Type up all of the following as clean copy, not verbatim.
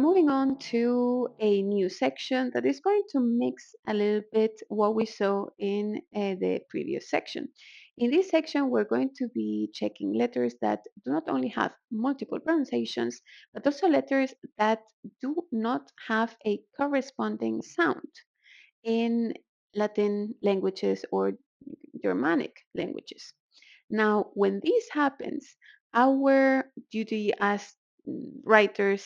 moving on to a new section that is going to mix a little bit what we saw in the previous section. In this section, we're going to be checking letters that do not only have multiple pronunciations, but also letters that do not have a corresponding sound in Latin languages or Germanic languages. Now, when this happens, our duty as writers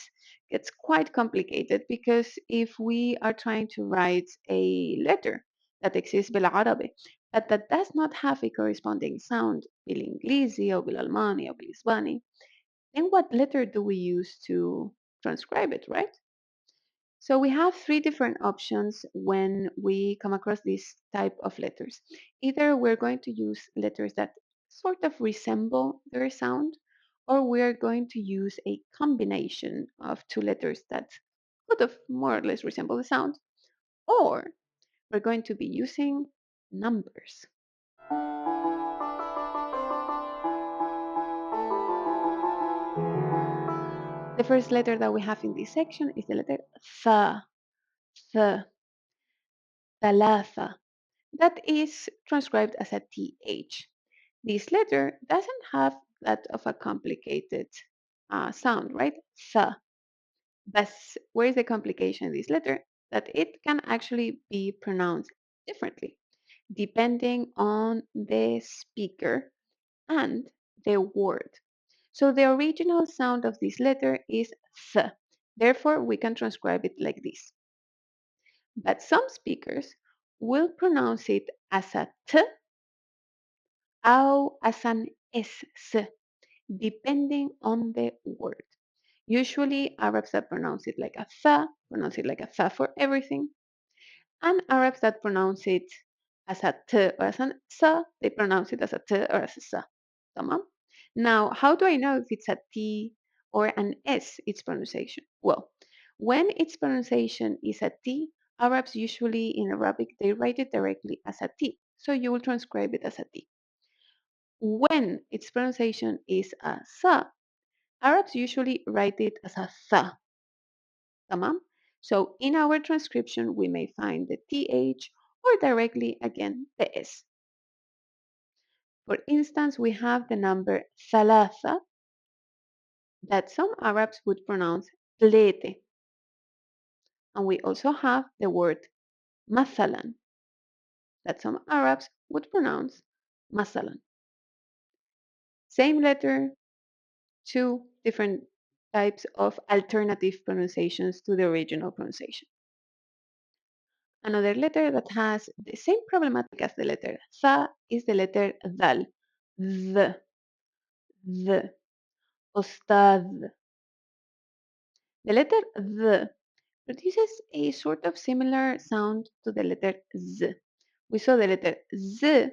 gets quite complicated because if we are trying to write a letter that exists بالعربي but that does not have a corresponding sound بالإنجليزي أو بالألماني أو بالإسباني, then what letter do we use to transcribe it, right? So we have three different options when we come across this type of letters. Either we're going to use letters that sort of resemble their sound, or we're going to use a combination of two letters that sort of more or less resemble the sound, or we're going to be using numbers. The first letter that we have in this section is the letter th, th, ثلاثة. That is transcribed as a th. This letter doesn't have that of a complicated sound, right? Th. But where is the complication in this letter? That it can actually be pronounced differently depending on the speaker and the word. So the original sound of this letter is th. Therefore, we can transcribe it like this. But some speakers will pronounce it as a t or as an s, depending on the word. Usually, Arabs that pronounce it like a th pronounce it like a th for everything, and Arabs that pronounce it as a t or as an s, they pronounce it as a t or as a s. Tamam? Now, how do I know if it's a t or an s, its pronunciation? Well, when its pronunciation is a t, Arabs usually in Arabic, they write it directly as a t. So you will transcribe it as a t. When its pronunciation is a sa, Arabs usually write it as a tha. Tamam? So in our transcription, we may find the th or directly again the s. For instance, we have the number thalatha that some Arabs would pronounce tlete. And we also have the word mathalan that some Arabs would pronounce masalan. Same letter, two different types of alternative pronunciations to the original pronunciation. Another letter that has the same problematic as the letter tha is the letter dal. The, ustad. The letter the produces a sort of similar sound to the letter z. We saw the letter z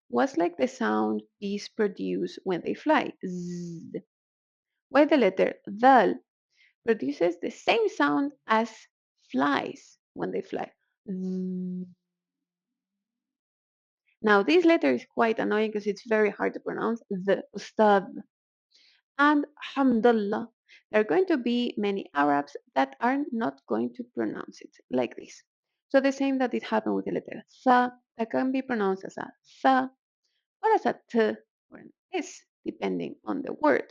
was like the sound bees produce when they fly, z. While the letter dal produces the same sound as flies when they fly, z. Now, this letter is quite annoying because it's very hard to pronounce, the ustad. And hamdullah, there are going to be many Arabs that are not going to pronounce it like this. So the same that it happened with the letter tha, that can be pronounced as a tha or as a t or an s, depending on the word.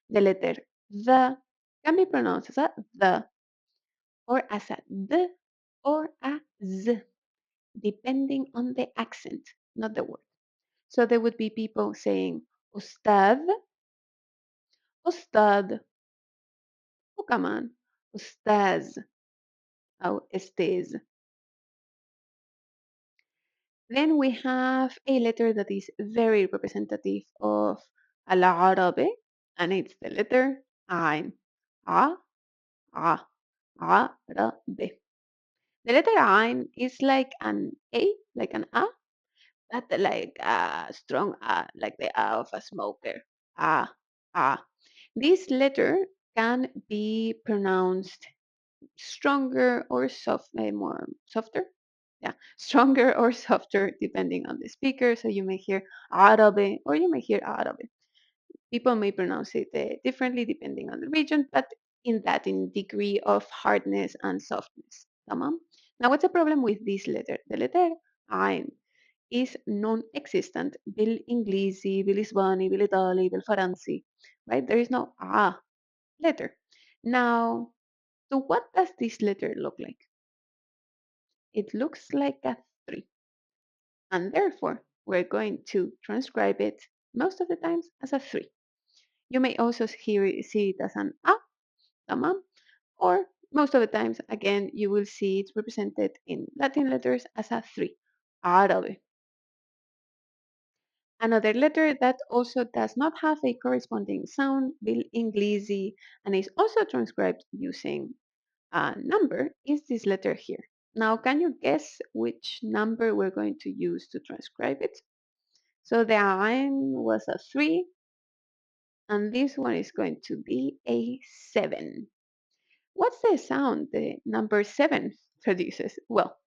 The letter the can be pronounced as a the or as a d or a z, depending on the accent, not the word. So there would be people saying ustad, ustad, وكمان أستاذ أو استاذ. Then we have a letter that is very representative of العربي, and it's the letter عين. ع ع عربي. The letter عين is like an A, like an A, but like a strong A, like the A of a smoker. A, A. This letter can be pronounced stronger or more softer. Yeah, stronger or softer depending on the speaker. So you may hear Arabe or you may hear Arabe. People may pronounce it differently depending on the region, but in degree of hardness and softness. تمام. Now what's the problem with this letter? The letter عين is non-existent بالإنجليزي بالإسباني بالإيطالي بالفرنسي, right? There is no letter. Now, so what does this letter look like? It looks like a 3, and therefore we're going to transcribe it most of the times as a 3. You may also see it as an A, tamam, or most of the times, again, you will see it represented in Latin letters as a 3, árabe. Another letter that also does not have a corresponding sound, بالإنجليزي, and is also transcribed using a number, is this letter here. Now, can you guess which number we're going to use to transcribe it? So the Ain was a 3, and this one is going to be a 7. What's the sound the number 7 produces? Well,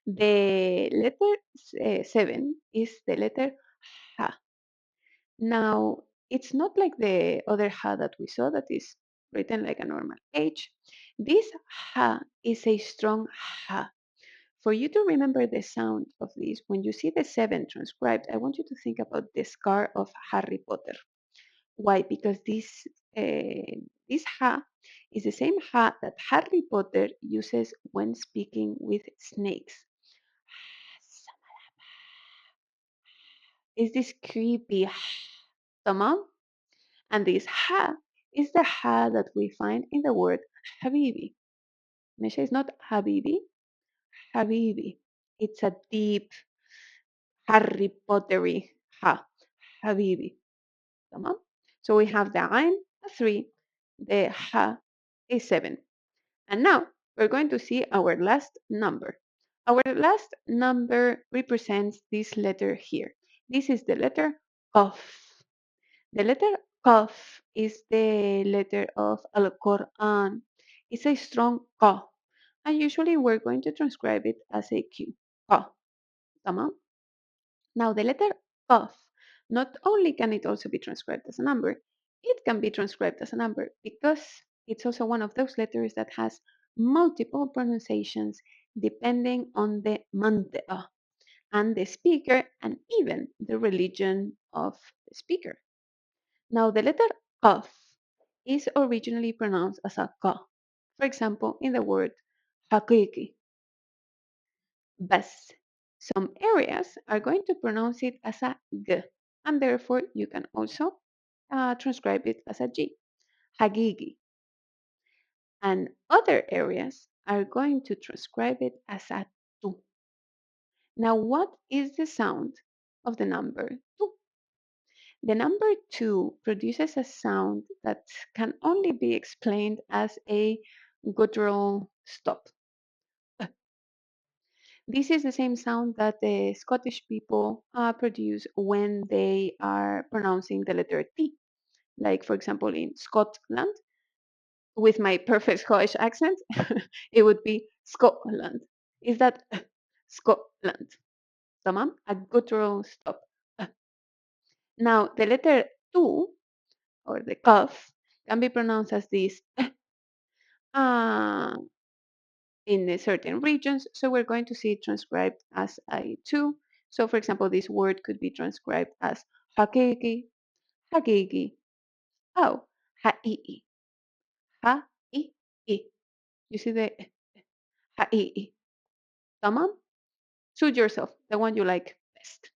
the letter 7 is the letter Ha. Now, it's not like the other Ha that we saw that is written like a normal H. This Ha is a strong Ha. For you to remember the sound of this, when you see the 7 transcribed, I want you to think about the scar of Harry Potter. Why? Because this ha is the same ha that Harry Potter uses when speaking with snakes. Is this creepy tamam? And this ha is the ha that we find in the word habibi. Mesha is not habibi, habibi. It's a deep Harry Pottery ha, habibi. Tamam? So we have the ain, a 3, the ha, a 7. And now we're going to see our last number. Our last number represents this letter here. This is the letter Qaf. The letter Qaf is the letter of Al Quran. It's a strong Qa. And usually we're going to transcribe it as a Q. Qa. Tamam? Now the letter Qaf, not only can it also be transcribed as a number, it can be transcribed as a number because it's also one of those letters that has multiple pronunciations depending on the mantiqa and the speaker and even the religion of the speaker. Now the letter Qaf is originally pronounced as a Qa. For example, in the word haqiqi, bas. Some areas are going to pronounce it as a G, and therefore you can also transcribe it as a G, hagigi. And other areas are going to transcribe it as a tu. Now, what is the sound of the number 2? The number 2 produces a sound that can only be explained as a guttural stop. This is the same sound that the Scottish people produce when they are pronouncing the letter T. Like, for example, in Scotland, with my perfect Scottish accent, it would be Scotland. Is that Scotland? Tamam? A guttural stop. Now, the letter 2, or the cough, can be pronounced as this uh, in certain regions. So we're going to see it transcribed as a 2. So, for example, this word could be transcribed as hakiki, hakiki. Oh, ha'i'i, ha'i'i. You see the ha'i'i. Tamam? Suit yourself, the one you like best.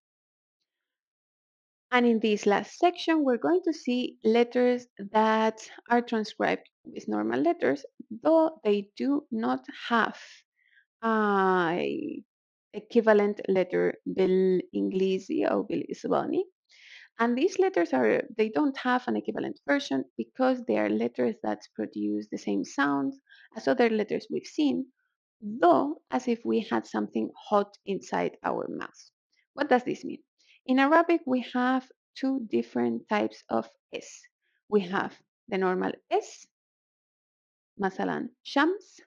And in this last section, we're going to see letters that are transcribed with normal letters, though they do not have a equivalent letter بالإنجليزي أو بالإسباني. And these letters they don't have an equivalent version because they are letters that produce the same sound as other letters we've seen, though as if we had something hot inside our mouth. What does this mean? In Arabic, we have two different types of S. We have the normal S, مثلا shams,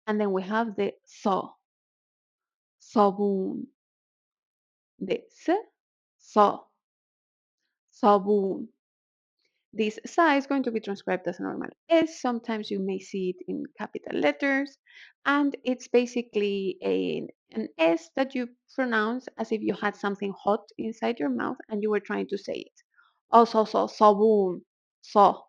and then we have the sa, sabun, the s, sa, sabun. This sa is going to be transcribed as a normal S. Sometimes you may see it in capital letters. And it's basically an S that you pronounce as if you had something hot inside your mouth and you were trying to say it. Oh, so, sabun, so.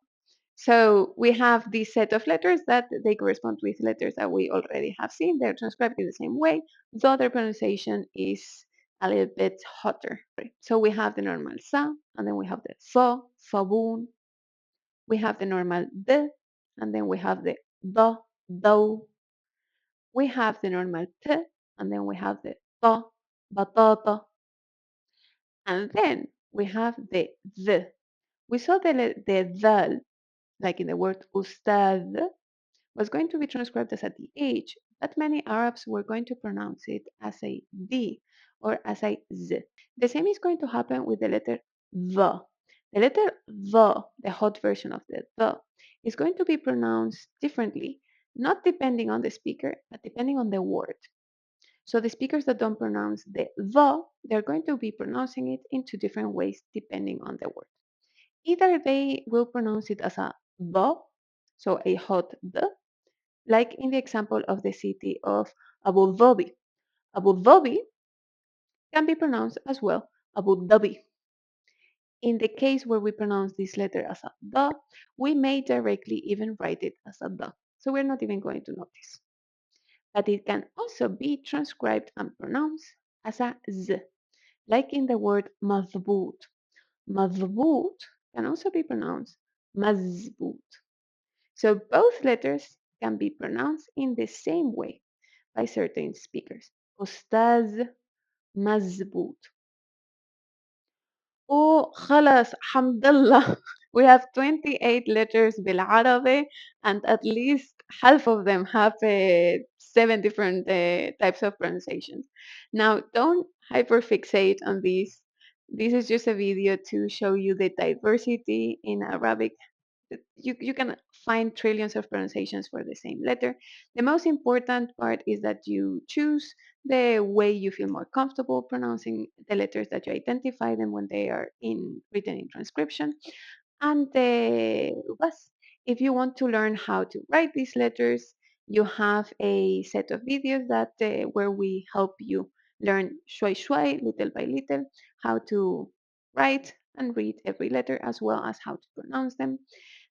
So we have this set of letters that they correspond with letters that we already have seen. They're transcribed in the same way, though their pronunciation is a little bit hotter. So we have the normal sa, and then we have the so, sabun. We have the normal d, and then we have the da, do. We have the normal t, and then we have the ta, batata. And then we have the th. We saw the dal, like in the word ustad, was going to be transcribed as a th, but many Arabs were going to pronounce it as a d or as a z. The same is going to happen with the letter the. The letter the hot version of the, is going to be pronounced differently, not depending on the speaker, but depending on the word. So the speakers that don't pronounce the, they're going to be pronouncing it in two different ways depending on the word. Either they will pronounce it as a the, so a hot the, like in the example of the city of Abu Dhabi. Abu Dhabi can be pronounced as well Abu Dhabi. In the case where we pronounce this letter as a the, we may directly even write it as a the. So we're not even going to notice. But it can also be transcribed and pronounced as a z, like in the word mazboot. Mazboot can also be pronounced mazboot. So both letters can be pronounced in the same way by certain speakers. أستاذ مزبوط. Oh, خلاص الحمد لله. We have 28 letters بالعربي and at least half of them have 7 different types of pronunciations. Now, don't hyperfixate on this. This is just a video to show you the diversity in Arabic. You can find trillions of pronunciations for the same letter. The most important part is that you choose the way you feel more comfortable pronouncing the letters, that you identify them when they are written in transcription. And bus, if you want to learn how to write these letters, you have a set of videos that where we help you learn shway shway, little by little, how to write and read every letter as well as how to pronounce them.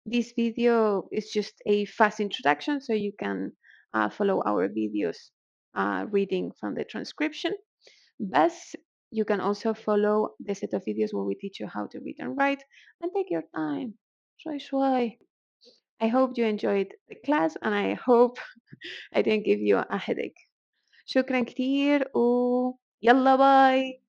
This video is just a fast introduction, so you can follow our videos reading from the transcription. But you can also follow the set of videos where we teach you how to read and write, and take your time. Shway shway. I hope you enjoyed the class, and I hope I didn't give you a headache. شكرا كتير و يلا باي.